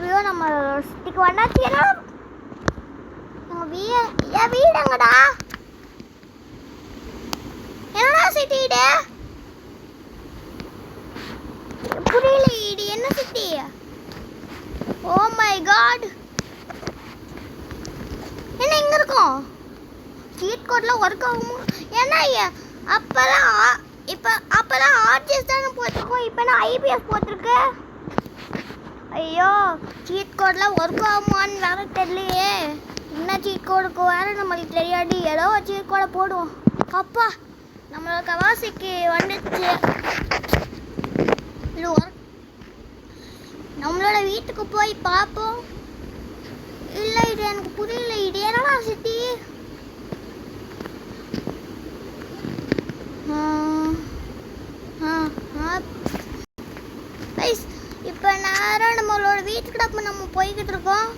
எப்படியோ நம்ம சிட்டிக்கு வந்தாச்சு. என் வீடு எங்கடா? என்னடா சிட்டி இது? புரியல, இது என்ன சிட்டி? ஓ மை காட், என்ன இங்க இருக்கும்? சீட் கோட்ல ஒர்க் ஆகுமா? ஏன்னா அப்பெல்லாம் ஆர்ஜிஎஸ் தானே போட்டிருக்கோம், இப்போ நான் ஐபிஎஸ் போட்டிருக்கு. ஐயோ, சீட் கோட்லாம் ஒர்க் ஆகுமான்னு வேற தெரியலையே. என்ன சீட் கோடுக்கு வேற நம்மளுக்கு தெரியாது. ஏதோ சீட் கோடை போடுவோம். அப்பா, நம்மளோட கவாசிக்கு வந்துச்சு. நம்மளோட வீட்டுக்கு போய் பார்ப்போம். இல்லை, இது எனக்கு புரியல. இது என்னடா சிட்டி? இப்போ நேரம் நம்மளோட வீட்டுக்கு நம்ம போய்கிட்டு இருக்கோம்.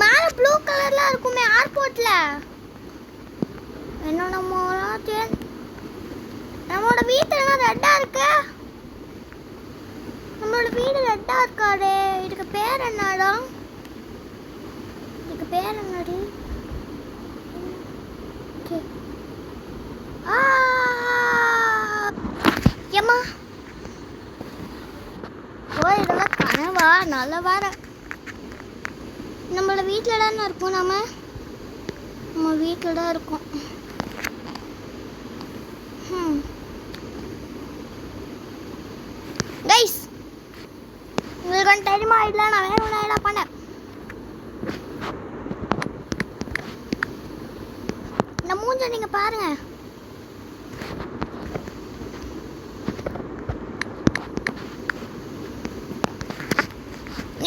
மேலே ப்ளூ கலர்லாம் இருக்குமே ஏர்போர்ட்ல. என்ன நம்மளோட வீட்டு என்ன ரெட்டா இருக்கு? நம்மளோட வீடு ரெட்டா இருக்காடே. இதுக்கு பேர் என்னடா? இதுக்கு பேர் என்னடி? ஏம்மா, ஓ இதெல்லாம் கனவா? நல்ல வார நம்மளோட வீட்டில் தானே இருக்கோம். நம்ம வீட்டில் தான் இருக்கோம். கைஸ், உங்களுக்கு ஒன்று தெரியுமா? இல்லை, நான் வேற ஒன்று என்ன பண்ணேன். இந்த மூஞ்ச நீங்க பாருங்க.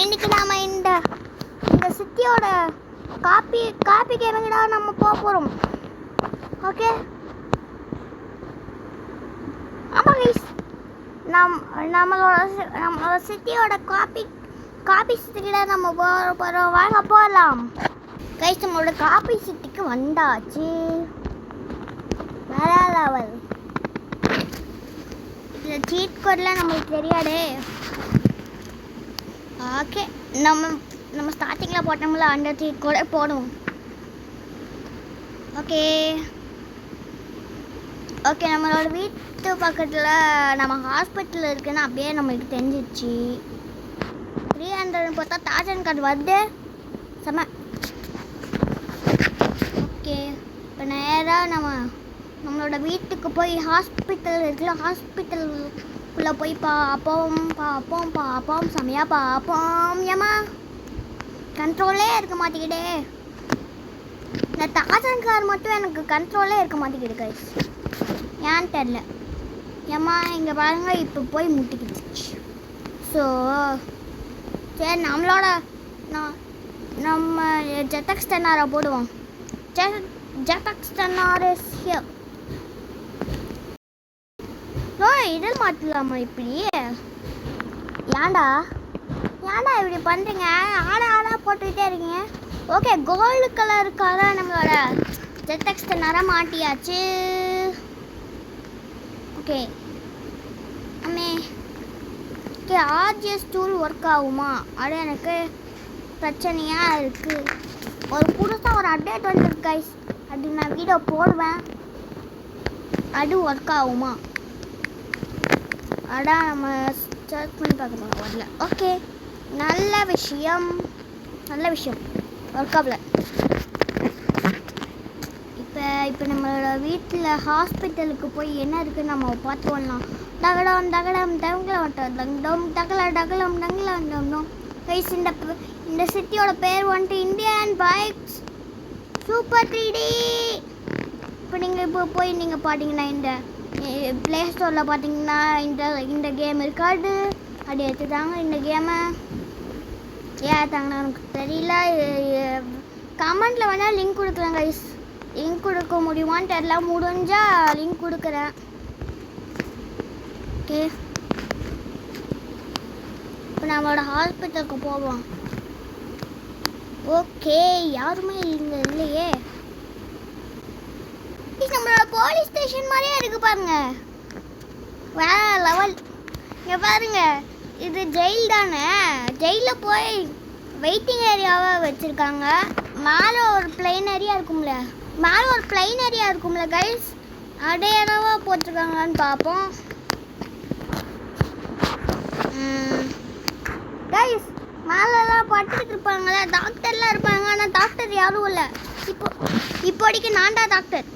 இன்னைக்கு நாம இந்த சிட்டியோட காப்பி கேமிங்கடா நம்ம போறோம். ஓகே, ஆமா கைஸ், நம்மளோட சிட்டியோட காப்பி சிட்டிக்கு நம்ம போறோம். வாங்க போகலாம் கைஸ். நம்மளோட காப்பி சிட்டிக்கு வந்தாச்சு. வேற லெவல். இந்த சீட் கோட்லாம் நம்மளுக்கு தெரியாதே. ஓகே, நம்ம ஸ்டார்டிங்கில் போட்டோம்ல அந்த சீட் கோடை போடுவோம். ஓகே, நம்மளோட வீட்டு பக்கத்தில் நம்ம ஹாஸ்பிட்டல் இருக்குன்னு அப்படியே நம்மளுக்கு தெரிஞ்சிச்சு. 300 பார்த்தா 1000 கார்டு வருது. செம்ம. ஓகே, இப்போ நேராக நம்மளோட வீட்டுக்கு போய் ஹாஸ்பிட்டல் இருக்குல்ல, ஹாஸ்பிட்டலுக்குள்ளே போய் பார்ப்போம். செம்மையாக பார்ப்போம். ஏமா கண்ட்ரோலே இருக்க மாட்டேங்குதே. இந்த 1000 கார் மட்டும் எனக்கு கண்ட்ரோலே இருக்க மாட்டேங்குது கைஸ். ஏன்னு தெரில. ஏம்மா இங்கே பாருங்க, இப்போ போய் முட்டிக்கிடுச்சு. ஸோ சரி, நம்ம ஜெட்டக்ஸ் டென்னாரை போடுவோம். ஜெட்டக்ஸ் டென்னார் இஸ் ஹியர். இதில் மாட்டலாமா இப்படி? ஏன்டா இப்படி பண்ணுறீங்க? ஆடா போட்டுக்கிட்டே இருக்கீங்க. ஓகே, கோல்டு கலருக்காக நம்மளோட ஜெட்டக்ஸ் டென்னாரை மாட்டியாச்சு. ஓகே ஆர்ஜிஎஸ் டூல் ஒர்க் ஆகுமா? அது எனக்கு பிரச்சனையாக இருக்குது. புதுசாக ஒரு அப்டேட் வந்துருக்கு கைஸ். அது நான் வீடியோ போடுவேன். அது ஒர்க் ஆகுமா? அதான் நம்ம சர்ச் பண்ணி பார்க்க போகிறோம். வரல. ஓகே, நல்ல விஷயம். ஒர்க் ஆகல. இப்போ நம்மளோட வீட்டில் ஹாஸ்பிட்டலுக்கு போய் என்ன இருக்குன்னு நம்ம பார்த்து வரலாம். டகலம் கைஸ், இந்த சிட்டியோட பேர் வந்துட்டு இந்தியன் பைக்ஸ் சூப்பர் 3D. இப்போ நீங்கள் போய் நீங்கள் பார்த்தீங்கன்னா இந்த ப்ளே ஸ்டோரில் பார்த்தீங்கன்னா இந்த கேம் இருக்காது. அது எடுத்துட்டாங்க. இந்த கேமை ஏத்தாங்கன்னா எனக்கு தெரியல. கமெண்ட்டில் வேணால் லிங்க் கொடுக்குறேன் கைஸ். லிங்க் கொடுக்க முடியுமான்னு தெரியல. முடிஞ்சால் லிங்க் கொடுக்குறேன். ஓகே, இப்போ நம்மளோட ஹாஸ்பிட்டலுக்கு போவோம். ஓகே, யாருமே இங்கே இல்லையே. நம்மளோட போலீஸ் ஸ்டேஷன் மாதிரியே இருக்கு பாருங்க. வேற லெவல். இங்கே பாருங்க, இது ஜெயில் தானே. ஜெயிலில் போய் வெயிட்டிங் ஏரியாவை வச்சுருக்காங்க. மேலே ஒரு பிளைன் ஏரியா இருக்கும்ல கைஸ், அடையாளவா போட்டிருக்காங்கன்னு பார்ப்போம். கைஸ் மேலெல்லாம் படுத்துட்டு இருப்பாங்களே, டாக்டர்லாம் இருப்பாங்க. ஆனால் டாக்டர் யாரும் இல்லை. இப்போதைக்கு நான் தான் டாக்டர்.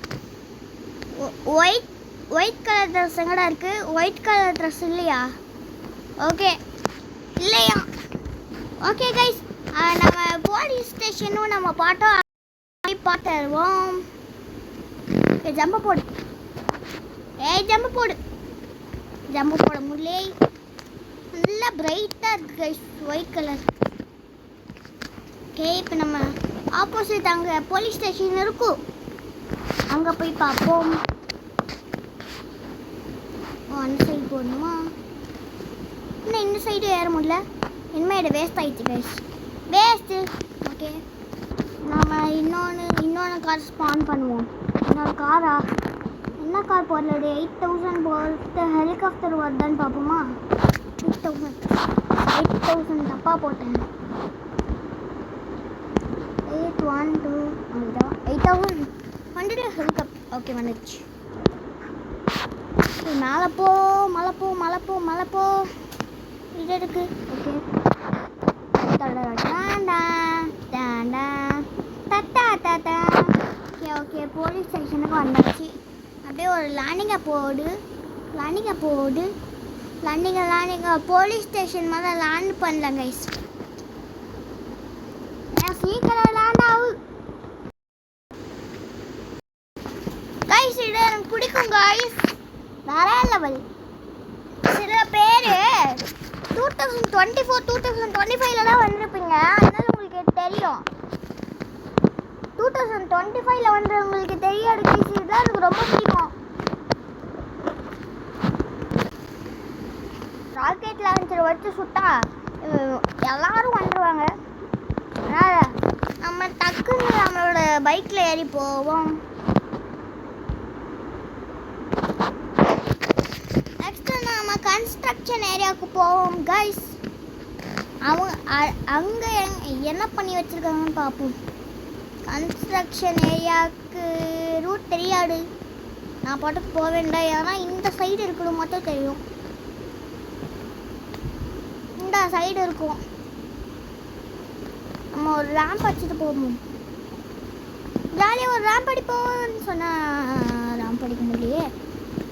ஒயிட் கலர் ட்ரெஸ் எங்கடா இருக்கு? ஒயிட் கலர் ட்ரெஸ் இல்லையா? ஓகே இல்லையா? ஓகே கைஸ், நம்ம போலீஸ் ஸ்டேஷனும் நம்ம பார்த்துருவோம். ஜம்பு போடு. ஜம்பு போட முடியல. நல்லா பிரைட்டாக இருக்குது கைஸ் ஒயிட் கலர். ஓகே, இப்போ நம்ம ஆப்போசிட் அங்கே போலீஸ் ஸ்டேஷன் இருக்கும், அங்கே போய் பார்ப்போம். அந்த சைடு போடணுமா? இன்னும் இந்த சைடு ஏற முடியல. இனிமேல் இதை வேஸ்ட் ஆகிடுச்சு கைஸ், வேஸ்ட்டு. ஓகே, நம்ம இன்னொன்று கார் ஸ்பான் பண்ணுவோம். இன்னொரு காரா? என்ன கார் போடலடி? 8000 போட்டு ஹெலிகாப்டர் வருதான்னு பார்ப்போமா? 8000 தப்பாக போட்டேன். 8000 வந்துட்டு ஹெலிகாப்டர். ஓகே வந்துடுச்சு. மேலே போ. இது இருக்கு. ஓகே, ஓகே போலீஸ் ஸ்டேஷனுக்கு வந்தாச்சு. அப்படியே ஒரு லேண்டிங்கை போடு. லேண்டிங்கை போலீஸ் ஸ்டேஷன் மேலே லேண்ட் பண்ணலாம் கைஸ். சீக்கிரம் லேண்ட் ஆகும் கைஸ். இது எனக்கு பிடிக்கும் கைஸ், வேற லெவல். சில பேர் 2024 2025 தான் வந்திருப்பீங்க, அதனால உங்களுக்கு தெரியும். 2025 வந்தவங்களுக்கு தெரியாது கைஸ். இதுதான் எனக்கு ரொம்ப பிடிக்கும். ராக்கெட் லான்ச்சர் வச்சு சுட்டா எல்லாரும் வந்துடுவாங்க. அதனால் நம்ம டக்குன்னு நம்மளோட பைக்கில் ஏறி போவோம். நெக்ஸ்ட்டு நம்ம கன்ஸ்ட்ரக்ஷன் ஏரியாவுக்கு போவோம் கைஸ். அங்கே என்ன பண்ணி வச்சுருக்காங்கன்னு பார்ப்போம். கன்ஸ்ட்ரக்ஷன் ஏரியாவுக்கு ரூட் தெரியாது, நான் பாட்டுக்கு போக வேண்டாம். ஏன்னா இந்த சைடு இருக்கணும் மட்டும் தெரியும். இந்த சைடு இருக்கும். நம்ம ஒரு ரேம்ப் அடிச்சுட்டு போவோம். ஜாலியாக ஒரு ரேம்ப் அடிப்போம்னு சொன்னால் ரேம்ப் அடிக்க முடியலையே.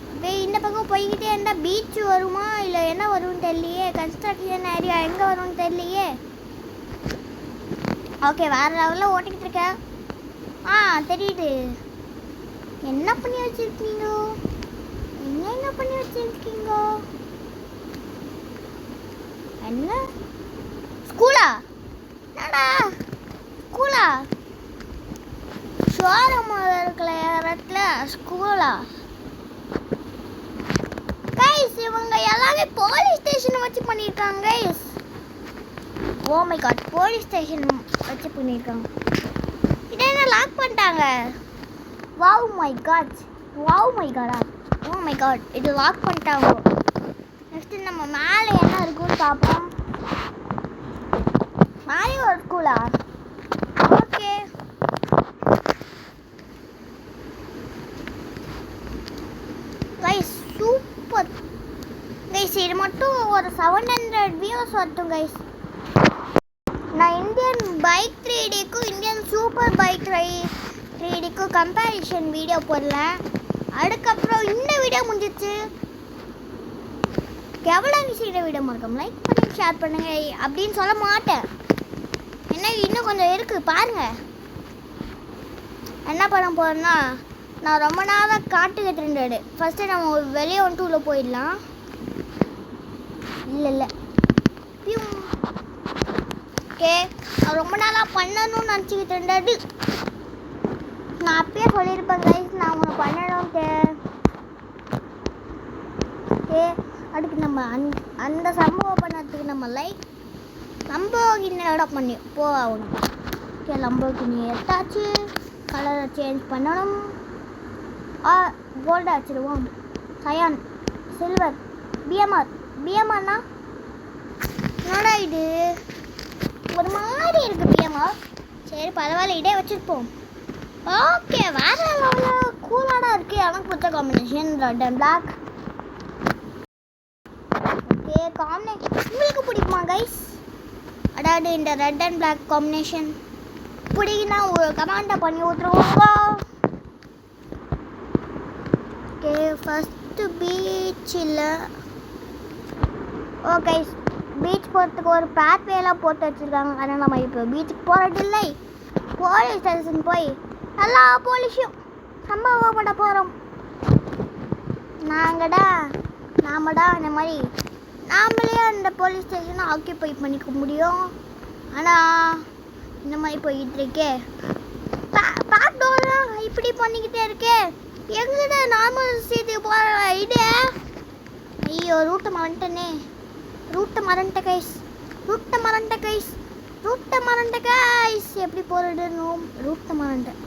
அப்படியே இந்த பக்கம் போய்கிட்டே இருந்தால் பீச் வருமா இல்லை என்ன வரும்னு தெரியலையே. கன்ஸ்ட்ரக்ஷன் ஏரியா எங்கே வரும்னு தெரியலையே. ஓகே, வேறு லெவலில் ஓட்டிக்கிட்டு இருக்கேன். தெரியுது. என்ன பண்ணி வச்சுருக்கீங்க? என்ன ஸ்கூலா? என்னடா ஸ்கூலா? ஷோரூம் இருக்கிற இடத்துல ஸ்கூலா? கைஸ் இவங்க எல்லாமே போலீஸ் ஸ்டேஷன் வச்சு பண்ணியிருக்காங்க guys. Oh my god, police station வச்சு பண்ணியிருக்காங்க. இதை என்ன லாக் பண்ணிட்டாங்க? Wow my god. Oh my god, இது லாக் பண்ணிட்டாங்க. நெக்ஸ்ட்டு நம்ம மேலே என்ன இருக்குன்னு பார்ப்போம். மேலே ஒரு ஸ்கூலா? Okay, guys super guys. இது மட்டும் ஒரு 700 வியூஸ் வரட்டும் கைஸ். நான் இந்தியன் பைக் 3Dக்கும் இந்தியன் சூப்பர் பைக் 3Dக்கும் கம்பேரிஷன் வீடியோ போடலாம். அதுக்கப்புறம் இந்த வீடியோ முடிஞ்சிச்சு. எவ்வளோ விஷயம் வீடியோ மறக்காம லைக் பண்ணி ஷேர் பண்ணுங்க அப்படின்னு சொல்ல மாட்டேன். என்ன இன்னும் கொஞ்சம் இருக்குது பாருங்கள். என்ன பண்ண போகிறேன்னா, நான் ரொம்ப நாளாக காட்டுக்கிட்டு இருந்தது. ஃபஸ்ட்டு நம்ம வெளியே வந்துட்டு உள்ளே போயிடலாம். இல்லை ஓகே, நான் ரொம்ப நாளாக பண்ணணும்னு நினச்சிக்கிட்டு இருந்தது. நான் அப்பயே சொல்லியிருப்பேன் கைஸ், நான் உங்களை பண்ணணும்ட்டு. ஓகே, அதுக்கு நம்ம அந்த சம்பவம் பண்ணதுக்கு நம்ம லம்போகினியோட பண்ணி போகணும். ஓகே, லம்போகினி எடுத்தாச்சு. கலரை சேஞ்ச் பண்ணணும். கோல்டு அடிச்சிடுவோம். சயான், சில்வர், பிஎம்ஆர்னா இது ஒரு மாதிரி இருக்கு பிஎம்மா. சரி பரவாயில்ல, இதே வச்சுருப்போம். ஓகே, வேற லெவலில் கூலாக இருக்குது. எனக்கு பிடிச்ச combination red and black. Okay, உங்களுக்கு பிடிக்குமா கைஸ்? அதாவது இந்த ரெட் அண்ட் பிளாக் காம்பினேஷன் பிடிக்குன்னா ஒரு கமெண்ட்டை பண்ணி விட்ருவோங்க. ஓகே, ஃபஸ்ட்டு பீச்சில் ஓகே பீச் போகிறதுக்கு ஒரு பேத்வேலாம் போட்டு வச்சுருக்காங்க. ஆனால் நம்ம இப்போ பீச்சுக்கு போகிறது இல்லை. போலீஸ் ஸ்டேஷன் போய் எல்லா போலீஸையும் சம்பவப்பட போகிறோம். நாமடா இந்த மாதிரி நாமளே அந்த போலீஸ் ஸ்டேஷனை ஆக்கியபை பண்ணிக்க முடியும். ஆனால் இந்த மாதிரி போயிட்டு இருக்கே, பேக்டோர்லாம் இப்படி பண்ணிக்கிட்டே இருக்கே, எங்கிட்ட நார்மல் சீட்டுக்கு போகிற இது. ஐயோ, ரூட்டை மறந்துட்டேன் கைஸ். எப்படி போகிறதுன்னு ரூட்டை மறந்துட்டேன்.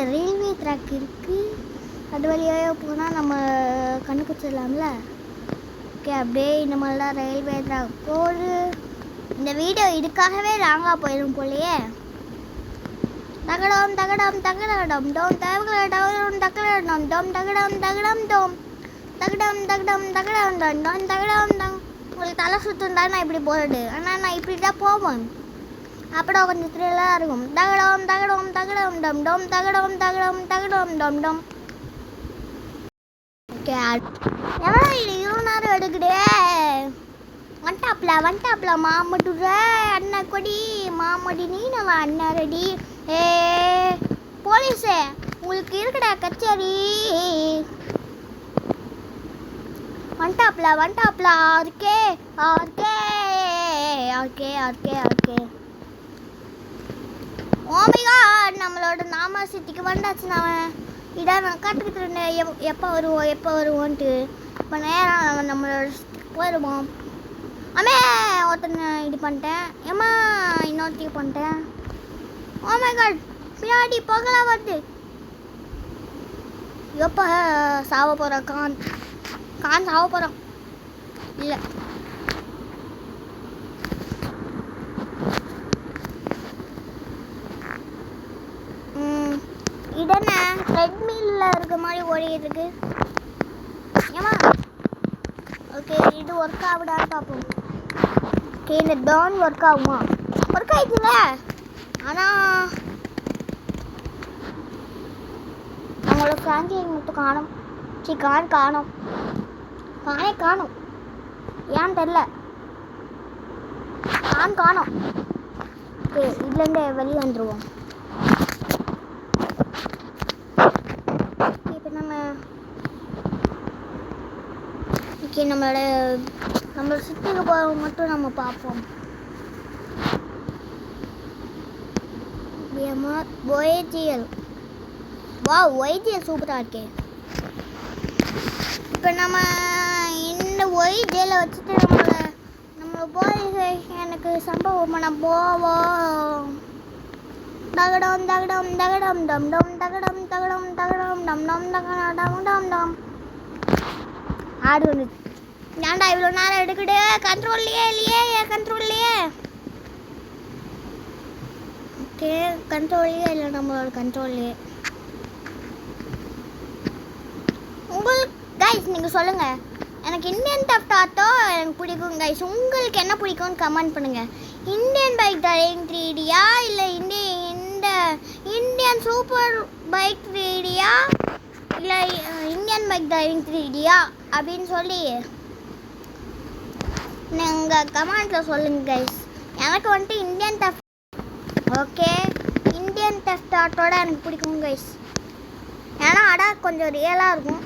ரயில்வே ட்ராக் இருக்குது, அது வழியாக போனால் நம்ம கண்டுபிடிச்சிடலாம்ல. ஓகே, அப்படியே இந்த மாதிரிலாம் ரயில்வே ட்ராக் போகுது. இந்த வீடியோ இதுக்காகவே லாங்காக போயிடும் போலையே. தகடம் தகடம் தகடம் டோம் தகடம் தகடம் டோம் தகடம் தகடம் டோம் தகடம் தகடம் தகடம் டோம் தகடம் டோம். உங்களுக்கு தலை சுத்தம் தான் நான் இப்படி போகிறது. ஆனால் நான் இப்படி தான் போவேன். அப்புறம் கொஞ்சம் த்ரில்லாக இருக்கும். தகடம் தகடம் தகடம் டம் டோம் தகடம் தகடம் தகடம் டம் டோம். ஓகே, எவ்வளோ இது இவ்வளோ நேரம் எடுக்குது. வந்துட்டாப்ல மாமடுற அண்ணா கொடி மாமடி நீ நம்ம அண்ணா ரெடி. போலீஸே, உங்களுக்கு இருக்குடா கச்சேரி. வந்துட்டாப்ல ஆர்கே. ஓ மை காட், நம்மளோட நாம சிட்டிக்கு வந்தாச்சு. நான் இதான் நான் காட்டுக்கிட்டு இருந்தேன், எப்போ வருவோன்ட்டு. இப்போ நேரம் நம்மளோட சிட்டிக்கு போயிடுவோம். அம்மே, ஒருத்தனை இது பண்ணிட்டேன். ஏம்மா, இன்னொருத்தையும் பண்ணிட்டேன். ஓ மை காட், பின்னாடி பகலாக வருது. எப்போ சாவ போகிற கான் சாவ போகிறான். இல்லை, இதென்ன ட்ரெட்மில்லில் இருக்க மாதிரி ஓடிக்கிட்டு இருக்கு. ஏமா, ஓகே, இது ஒர்க் ஆகுதான்னு பார்ப்போம். ஓகே, இந்த டவுன் ஒர்க் ஆகுமா? ஒர்க் ஆயிடுச்சுல. ஆனால் நம்மளோட ஃப்ராங்க்லின் மட்டும் காணும். காணும் ஏன்னு தெரில. காணும். ஓகே, இதுலேருந்து வெளியே வந்துடுவோம். இப்போ நம்மளோட சுற்றிக்கு போகிறவங்க மட்டும் நம்ம பார்ப்போம். ஒய்ஜிஎல், ஒய்ஜிஎல் சூப்பராக இருக்கே. இப்போ நம்ம இந்த ஒய்ஜிஎலை வச்சுட்டு நம்ம போலீஸ் ஸ்டேஷனுக்கு சம்பவம் பண்ண போவோம். தகடம் தகடம் தகடம் டம் டம் தகடம் தகடம் தகடம் டம் டம் தகடம் டம் டம். ஆடு ஒன்று ஏன்டா இவ்வளோ நேரம் எடுக்குது? கண்ட்ரோல்லையே. ஓகே, கண்ட்ரோல்லையே இல்லை, நம்மளோட கண்ட்ரோல்லையே. உங்களுக்கு கைஸ் நீங்கள் சொல்லுங்கள், எனக்கு இந்தியன் தெஃப்ட் ஆட்டோ எனக்கு பிடிக்கும் கைஸ். உங்களுக்கு என்ன பிடிக்கும்னு கமெண்ட் பண்ணுங்கள். இந்தியன் பைக் டிரைவிங் 3Dயா இல்லை இந்தியன் சூப்பர் பைக் 3Dயா இல்லை இந்தியன் பைக் டிரைவிங் 3Dயா அப்படின்னு சொல்லி நீங்கள் கமெண்ட்டில் சொல்லுங்கள் கைஸ். எனக்கு வந்துட்டு Indian theft, okay, Indian theft ஆட்டோட எனக்கு பிடிக்கும் கைஸ். ஏன்னா அதான் கொஞ்சம் ரியலாக இருக்கும்.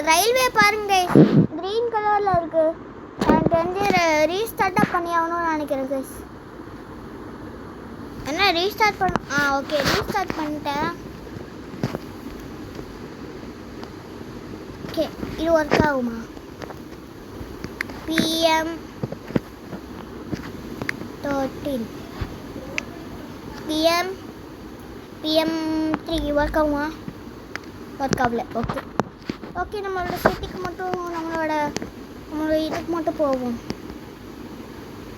ரயில்வே பாருங்க கைஸ், க்ரீன் கலரில் இருக்குது. எனக்கு தெரிஞ்சு ரீஸ்டார்ட்டாக பண்ணி ஆகணும்னு நினைக்கிறேன் கைஸ். என்ன ரீஸ்டார்ட் ஓகே, ரீஸ்டார்ட் பண்ணிட்டேன். ஓகே, இது ஒர்க் ஆகுமா? PM13 PM3 ஒர்க் ஆகுமா? ஒர்க் ஆகல. ஓகே, ஓகே, நம்மளோட சிட்டிக்கு மட்டும் நம்மளோட இதுக்கு மட்டும் போவோம்.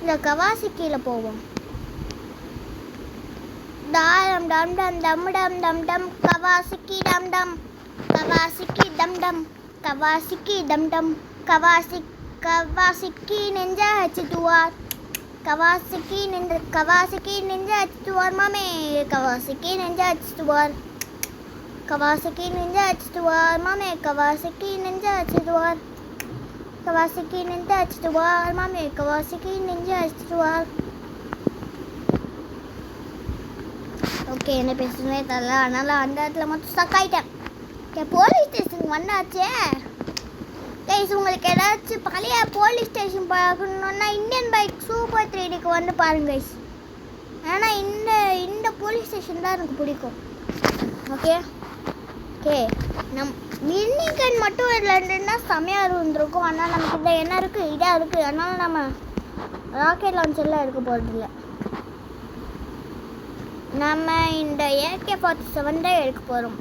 இந்த கவாசிக்கியில் போவோம். டாம் டம் டம் டம் டம் டம் டம் கவாசிக்கி டம் டம் கவாசிக்கி டம் டம் கவாசிக்கி டம் டம் கவாசிக்கி நெஞ்ச ஹச்சுவார் கவாசிக்கி நெஞ்ச ஹச்சுவார் மாமே கவாசிக்கி நெஞ்ச ஹச்சுவார் கவாசிக்கி நெஞ்ச ஹச்சுவார் மாமே கவாசிக்கி நெஞ்ச ஹச்சுவார் கவாசிக்கி நெஞ்ச ஹச்சுவார் மாமே கவாசிக்கி நெஞ்ச ஹச்சுவார். ஓகே, என்ன பேசுனே தெரியல, அதனால அந்த இடத்துல மட்டும் ஸ்டக் ஆகிட்டேன். போலீஸ் ஸ்டேஷன் வந்தாச்சே கைஸ். உங்களுக்கு ஏதாச்சும் பழைய போலீஸ் ஸ்டேஷன் பார்க்கணுன்னா இந்தியன் பைக் சூப்பர் 3Dக்கு வந்து பாருங்க கைஸ். ஏன்னா இந்த போலீஸ் ஸ்டேஷன் தான் எனக்கு பிடிக்கும். ஓகே ஓகே, மின்னிகன் மட்டும் இல்லைன்னா செமையாக இருந்திருக்கும். ஆனால் நமக்கு இதில் என்ன இருக்குது, இதாக இருக்குது. அதனால நம்ம ராக்கெட் லான்ச்சர்லாம் எடுக்க போகிறதில்ல. நம்ம இந்த AK-47 தான் எடுக்க போகிறோம்.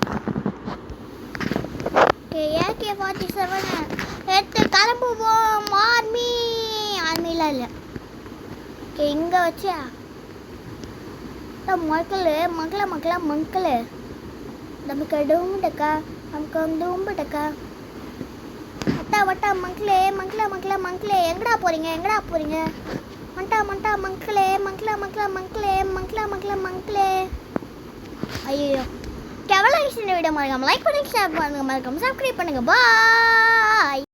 ஓகே, AK-47 எடுத்து கிளம்புவோம். ஆர்மிலாம் இல்லை. ஓகே, இங்கே வச்சா மக்களே நமக்கு டூம்புடக்கா நமக்கு டூம்புடக்கா வட்டா மக்களே எங்கடா போகிறீங்க மண்டா மக்களே. ஐயோ, கவலை விட மறக்காம லைக் பண்ணுங்க, ஷேர் பண்ணுங்க, மறக்காம சப்ஸ்கிரைப் பண்ணுங்க. பாய்.